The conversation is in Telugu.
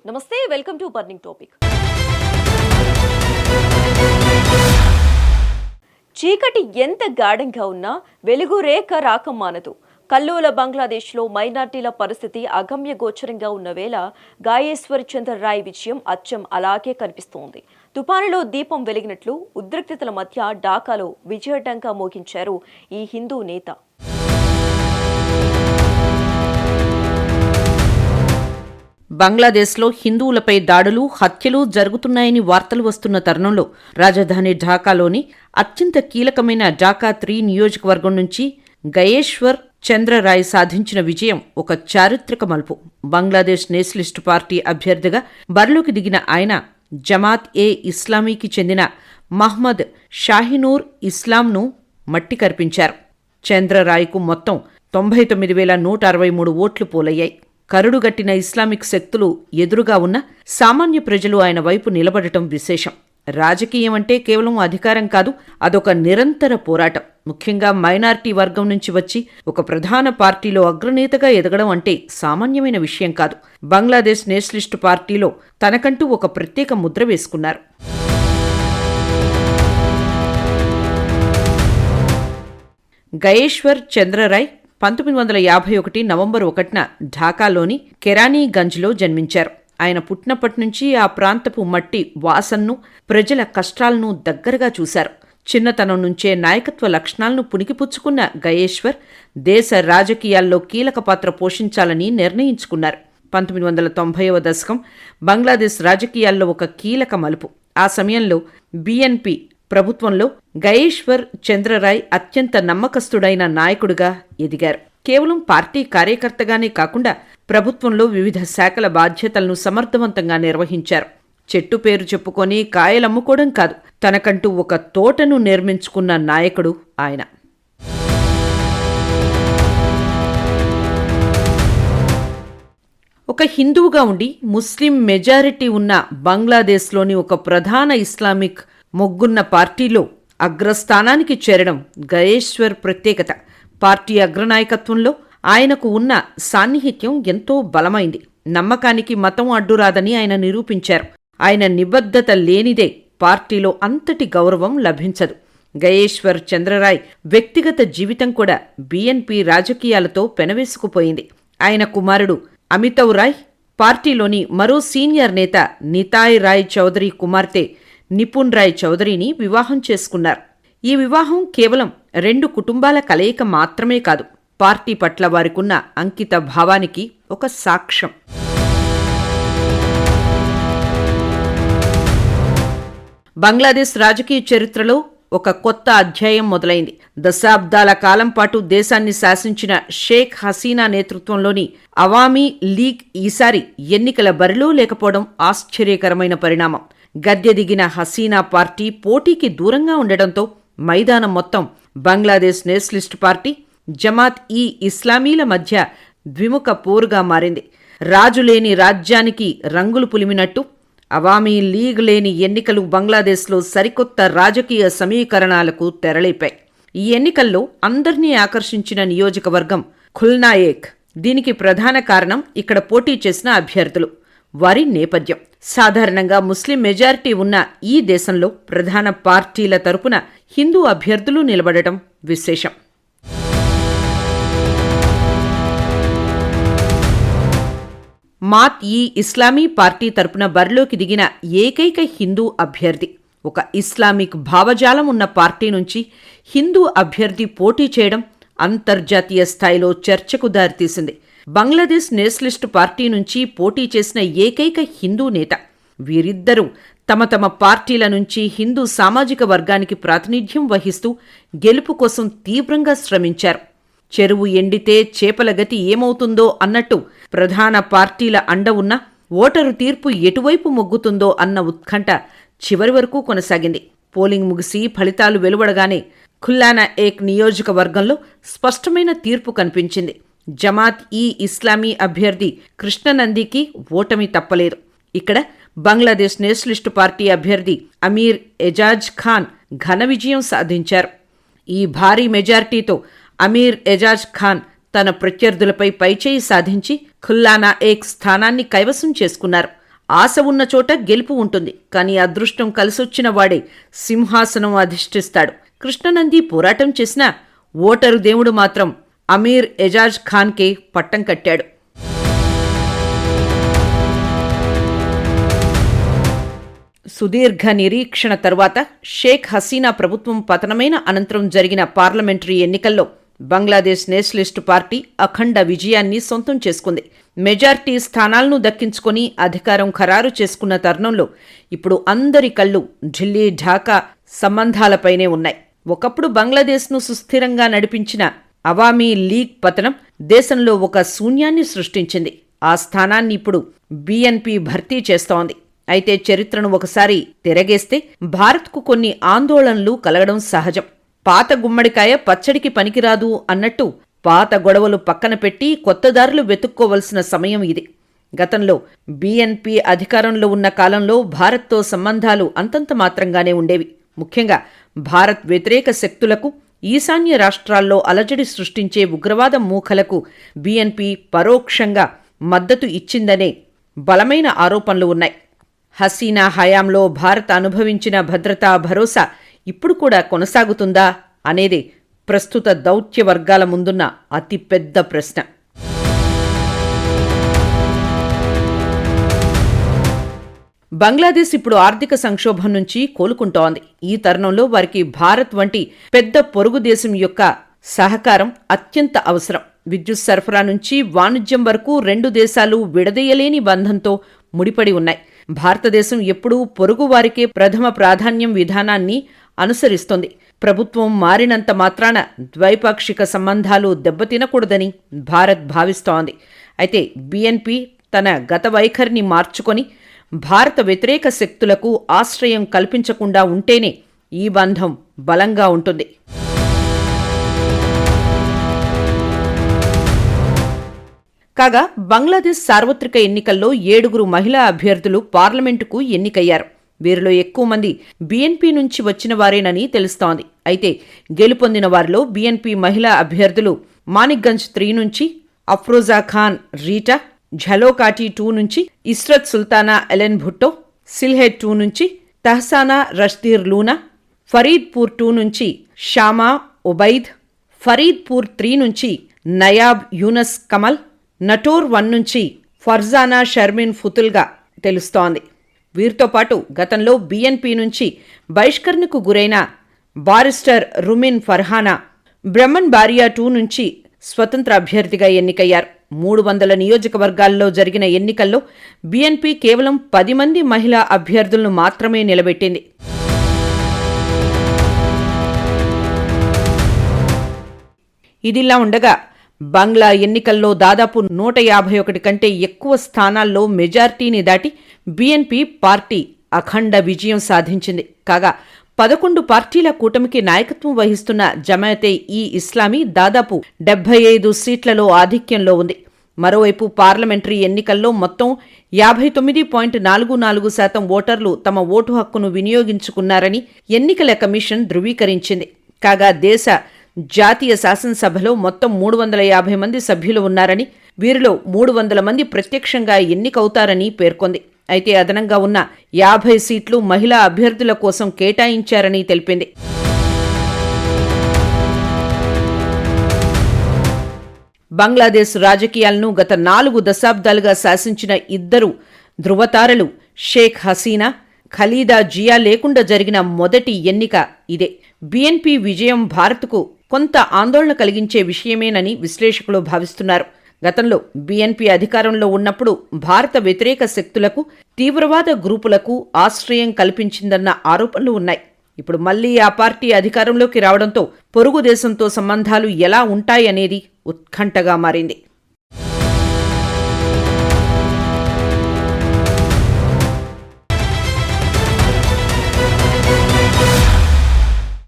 నమస్తే, వెల్కమ్ టు బర్నింగ్ టాపిక్. చీకటి ఎంత గాఢంగా ఉన్నా వెలుగు రేఖ రాక మానదు. కల్లోల బంగ్లాదేశ్లో మైనార్టీల పరిస్థితి అగమ్య గోచరంగా ఉన్న వేళ గాయేశ్వర్ చంద్ర రాయ్ విజయం అచ్చం అలాగే కనిపిస్తోంది. తుపానులో దీపం వెలిగినట్లు ఉద్రిక్తతల మధ్య ఢాకాలో విజయఢంకా మోగించారు ఈ హిందూ నేత. బంగ్లాదేశ్లో హిందువులపై దాడులు, హత్యలు జరుగుతున్నాయని వార్తలు వస్తున్న తరుణంలో రాజధాని ఢాకాలోని అత్యంత కీలకమైన ఢాకా 3 నియోజకవర్గం నుంచి గయేశ్వర్ చంద్ర రాయ్ సాధించిన విజయం ఒక చారిత్రక మలుపు. బంగ్లాదేశ్ నేషనలిస్టు పార్టీ అభ్యర్థిగా బరిలోకి దిగిన ఆయన జమాత్-ఏ-ఇస్లామీకి చెందిన మహ్మద్ షాహినూర్ ఇస్లాంను మట్టి కరిపించారు. చంద్రరాయ్కు మొత్తం 99,163 ఓట్లు పోలయ్యాయి. కరుడుగట్టిన ఇస్లామిక్ శక్తులు ఎదురుగా ఉన్న సామాన్య ప్రజలు ఆయన వైపు నిలబడటం విశేషం. రాజకీయం అంటే కేవలం అధికారం కాదు, అదొక నిరంతర పోరాటం. ముఖ్యంగా మైనారిటీ వర్గం నుంచి వచ్చి ఒక ప్రధాన పార్టీలో అగ్రనేతగా ఎదగడం అంటే సామాన్యమైన విషయం కాదు. బంగ్లాదేశ్ నేషనలిస్టు పార్టీలో తనకంటూ ఒక ప్రత్యేక ముద్ర వేసుకున్నారు. గయేశ్వర్ చంద్రరాయ్ 1951 నవంబర్ 1న ఢాకాలోని కెరానీగంజ్లో జన్మించారు. ఆయన పుట్టినప్పటి నుంచి ఆ ప్రాంతపు మట్టి వాసన్ను, ప్రజల కష్టాలను దగ్గరగా చూశారు. చిన్నతనం నుంచే నాయకత్వ లక్షణాలను పుణికిపుచ్చుకున్న గయేశ్వర్ దేశ రాజకీయాల్లో కీలక పాత్ర పోషించాలని నిర్ణయించుకున్నారు. 1990వ దశకం బంగ్లాదేశ్ రాజకీయాల్లో ఒక కీలక మలుపు. ఆ సమయంలో బిఎన్పి ప్రభుత్వంలో గయేశ్వర్ చంద్రరాయ్ అత్యంత నమ్మకస్తుడైన నాయకుడిగా ఎదిగారు. కేవలం పార్టీ కార్యకర్తగానే కాకుండా ప్రభుత్వంలో వివిధ శాఖల బాధ్యతలను సమర్థవంతంగా నిర్వహించారు. చెట్టు పేరు చెప్పుకొని కాయలమ్ముకోవడం కాదు, తనకంటూ ఒక తోటను నిర్మించుకున్న నాయకుడు ఆయన. ఒక హిందువుగా ఉండి ముస్లిం మెజారిటీ ఉన్న బంగ్లాదేశ్లోని ఒక ప్రధాన ఇస్లామిక్ మొగ్గున్న పార్టీలో అగ్రస్థానానికి చేరడం గయేశ్వర్ ప్రత్యేకత. పార్టీ అగ్రనాయకత్వంలో ఆయనకు ఉన్న సాన్నిహిత్యం ఎంతో బలమైంది. నమ్మకానికి మతం అడ్డురాదని ఆయన నిరూపించారు. ఆయన నిబద్ధత లేనిదే పార్టీలో అంతటి గౌరవం లభించదు. గయేశ్వర్ చంద్రరాయ్ వ్యక్తిగత జీవితం కూడా బిఎన్పి రాజకీయాలతో పెనవేసుకుపోయింది. ఆయన కుమారుడు అమితవ్ రాయ్ పార్టీలోని మరో సీనియర్ నేత నితాయ్ రాయ్ చౌదరి కుమార్తె నిపుణ్ రాయ్ చౌదరిని వివాహం చేసుకున్నారు. ఈ వివాహం కేవలం 2 కుటుంబాల కలయిక మాత్రమే కాదు, పార్టీ పట్ల వారికున్న అంకిత భావానికి ఒక సాక్ష్యం. బంగ్లాదేశ్ రాజకీయ చరిత్రలో ఒక కొత్త అధ్యాయం మొదలైంది. దశాబ్దాల కాలం పాటు దేశాన్ని శాసించిన షేక్ హసీనా నేతృత్వంలోని అవామీ లీగ్ ఈసారి ఎన్నికల బరిలో లేకపోవడం ఆశ్చర్యకరమైన పరిణామం. గద్దె దిగిన హసీనా పార్టీ పోటీకి దూరంగా ఉండడంతో మైదానం మొత్తం బంగ్లాదేశ్ నేషనలిస్టు పార్టీ, జమాత్-ఈ-ఇస్లామీల మధ్య ద్విముఖ పోరుగా మారింది. రాజులేని రాజ్యానికి రంగులు పులిమినట్టు అవామీ లీగ్ లేని ఎన్నికలు బంగ్లాదేశ్లో సరికొత్త రాజకీయ సమీకరణాలకు తెరలేపాయి. ఈ ఎన్నికల్లో అందర్నీ ఆకర్షించిన నియోజకవర్గం ఖుల్నాయేక్. దీనికి ప్రధాన కారణం ఇక్కడ పోటీ చేసిన అభ్యర్థులు, వారి నేపథ్యం. సాధారణంగా ముస్లిం మెజారిటీ ఉన్న ఈ దేశంలో ప్రధాన పార్టీల తరపున హిందూ అభ్యర్థులు నిలబడటం విశేషం. మాత్-ఈ-ఇస్లామీ పార్టీ తరపున బరిలోకి దిగిన ఏకైక హిందూ అభ్యర్థి. ఒక ఇస్లామిక్ భావజాలం ఉన్న పార్టీ నుంచి హిందూ అభ్యర్థి పోటీ చేయడం అంతర్జాతీయ స్థాయిలో చర్చకు దారితీసింది. బంగ్లాదేశ్ నేషనలిస్టు పార్టీ నుంచి పోటీ చేసిన ఏకైక హిందూ నేత. వీరిద్దరూ తమ తమ పార్టీల నుంచి హిందూ సామాజిక వర్గానికి ప్రాతినిధ్యం వహిస్తూ గెలుపు కోసం తీవ్రంగా శ్రమించారు. చెరువు ఎండితే చేపల గతి ఏమవుతుందో అన్నట్టు ప్రధాన పార్టీల అండ ఉన్న ఓటరు తీర్పు ఎటువైపు మొగ్గుతుందో అన్న ఉత్కంఠ చివరి వరకు కొనసాగింది. పోలింగ్ ముగిసి ఫలితాలు వెలువడగానే ఖుల్నాయేక్ నియోజకవర్గంలో స్పష్టమైన తీర్పు కనిపించింది. జమాత్-ఈ-ఇస్లామీ అభ్యర్థి కృష్ణనందికి ఓటమి తప్పలేదు. ఇక్కడ బంగ్లాదేశ్ నేషనలిస్టు పార్టీ అభ్యర్థి అమీర్ ఎజాజ్ ఖాన్ ఘన విజయం సాధించారు. ఈ భారీ మెజార్టీతో అమీర్ ఎజాజ్ ఖాన్ తన ప్రత్యర్థులపై పైచేయి సాధించి ఖుల్నాయేక్ స్థానాన్ని కైవసం చేసుకున్నారు. ఆశ ఉన్న చోట గెలుపు ఉంటుంది, కానీ అదృష్టం కలిసొచ్చిన వాడే సింహాసనం అధిష్ఠిస్తాడు. కృష్ణనంది పోరాటం చేసినా ఓటరు దేవుడు మాత్రం అమీర్ ఎజాజ్ ఖాన్కే పట్టం కట్టాడు. సుదీర్ఘ నిరీక్షణ తర్వాత షేక్ హసీనా ప్రభుత్వం పతనమైన అనంతరం జరిగిన పార్లమెంటరీ ఎన్నికల్లో బంగ్లాదేశ్ నేషనలిస్టు పార్టీ అఖండ విజయాన్ని సొంతం చేసుకుంది. మెజార్టీ స్థానాలను దక్కించుకొని అధికారం ఖరారు చేసుకున్న తరుణంలో ఇప్పుడు అందరి కళ్ళు ఢిల్లీ ఢాకా సంబంధాలపైనే ఉన్నాయి. ఒకప్పుడు బంగ్లాదేశ్ను సుస్థిరంగా నడిపించిన అవామీ లీగ్ పతనం దేశంలో ఒక శూన్యాన్ని సృష్టించింది. ఆ స్థానాన్ని ఇప్పుడు బీఎన్పీ భర్తీ చేస్తోంది. అయితే చరిత్రను ఒకసారి తిరగేస్తే భారత్కు కొన్ని ఆందోళనలు కలగడం సహజం. పాత గుమ్మడికాయ పచ్చడికి పనికిరాదు అన్నట్టు పాత గొడవలు పక్కన పెట్టి కొత్త దారులు వెతుక్కోవలసిన సమయం ఇది. గతంలో బీఎన్పీ అధికారంలో ఉన్న కాలంలో భారత్తో సంబంధాలు అంతంత మాత్రంగానే ఉండేవి. ముఖ్యంగా భారత్ వ్యతిరేక శక్తులకు, ఈశాన్య రాష్ట్రాల్లో అలజడి సృష్టించే ఉగ్రవాద మూకలకు బీఎన్పీ పరోక్షంగా మద్దతు ఇచ్చిందనే బలమైన ఆరోపణలు ఉన్నాయి. హసీనా హయాంలో భారత్ అనుభవించిన భద్రతా భరోసా ఇప్పుడు కూడా కొనసాగుతుందా అనేదే ప్రస్తుత దౌత్య వర్గాల ముందున్న అతిపెద్ద ప్రశ్న. బంగ్లాదేశ్ ఇప్పుడు ఆర్థిక సంక్షోభం నుంచి కోలుకుంటోంది. ఈ తరుణంలో వారికి భారత్ వంటి పెద్ద పొరుగు దేశం యొక్క సహకారం అత్యంత అవసరం. విద్యుత్ సరఫరా నుంచి వాణిజ్యం వరకు రెండు దేశాలు విడదీయలేని బంధంతో ముడిపడి ఉన్నాయి. భారతదేశం ఎప్పుడూ పొరుగు వారికే ప్రథమ ప్రాధాన్యం విధానాన్ని అనుసరిస్తోంది. ప్రభుత్వం మారినంత మాత్రాన ద్వైపాక్షిక సంబంధాలు దెబ్బతినకూడదని భారత్ భావిస్తోంది. అయితే బీఎన్పీ తన గత వైఖరిని మార్చుకొని భారత వ్యతిరేక శక్తులకు ఆశ్రయం కల్పించకుండా ఉంటేనే ఈ బంధం బలంగా ఉంటుంది. కాగా బంగ్లాదేశ్ సార్వత్రిక ఎన్నికల్లో 7 మహిళా అభ్యర్థులు పార్లమెంటుకు ఎన్నికయ్యారు. వీరిలో ఎక్కువ మంది బీఎన్పీ నుంచి వచ్చిన వారేనని తెలుస్తోంది. అయితే గెలుపొందిన వారిలో బీఎన్పీ మహిళా అభ్యర్థులు మాణిక్గంజ్ 3 నుంచి అఫ్రోజా ఖాన్ రీటా, ఝలోకాటి 2 నుంచి ఇస్రత్ సుల్తానా ఎలెన్ భుట్టో, సిల్హెట్ 2 నుంచి తహసానా రష్దీర్ లూనా, ఫరీద్పూర్ 2 నుంచి షామా ఒబైద్, ఫరీద్పూర్ 3 నుంచి నయాబ్ యూనస్ కమల్, నటోర్ 1 నుంచి ఫర్జానా షర్మిన్ ఫుతుల్గా తెలుస్తోంది. వీరితో పాటు గతంలో బీఎన్పీ నుంచి బహిష్కరణకు గురైన బారిస్టర్ రుమిన్ ఫర్హానా బ్రహ్మన్ బారియా 2 నుంచి స్వతంత్ర అభ్యర్థిగా ఎన్నికయ్యారు. 300 నియోజకవర్గాల్లో జరిగిన ఎన్నికల్లో బీఎన్పీ కేవలం 10 మంది మహిళా అభ్యర్థులను మాత్రమే నిలబెట్టింది. ఇదిలా ఉండగా బంగ్లా ఎన్నికల్లో దాదాపు 151 కంటే ఎక్కువ స్థానాల్లో మెజార్టీని దాటి బీఎన్పీ పార్టీ అఖండ విజయం సాధించింది. కాగా 11 పార్టీల కూటమికి నాయకత్వం వహిస్తున్న జమాయతే ఈ ఇస్లామీ దాదాపు 75 సీట్లలో ఆధిక్యంలో ఉంది. మరోవైపు పార్లమెంటరీ ఎన్నికల్లో మొత్తం 59.44% ఓటర్లు తమ ఓటు హక్కును వినియోగించుకున్నారని ఎన్నికల కమిషన్ ధృవీకరించింది. కాగా దేశ జాతీయ శాసనసభలో మొత్తం 350 మంది సభ్యులు ఉన్నారని, వీరిలో 300 మంది ప్రత్యక్షంగా ఎన్నికవుతారని పేర్కొంది. అయితే అదనంగా ఉన్న 50 సీట్లు మహిళా అభ్యర్థుల కోసం కేటాయించారని తెలిపింది. బంగ్లాదేశ్ రాజకీయాలను గత 4 దశాబ్దాలుగా శాసించిన ఇద్దరు ధృవతారలు షేక్ హసీనా, ఖలీదా జియా లేకుండా జరిగిన మొదటి ఎన్నిక ఇదే. బీఎన్పీ విజయం భారత్కు కొంత ఆందోళన కలిగించే విషయమేనని విశ్లేషకులు భావిస్తున్నారు. గతంలో బీఎన్పీ అధికారంలో ఉన్నప్పుడు భారత వ్యతిరేక శక్తులకు, తీవ్రవాద గ్రూపులకు ఆశ్రయం కల్పించిందన్న ఆరోపణలు ఉన్నాయి. ఇప్పుడు మళ్లీ ఆ పార్టీ అధికారంలోకి రావడంతో పొరుగు దేశంతో సంబంధాలు ఎలా ఉంటాయనేది ఉత్కంఠగా మారింది.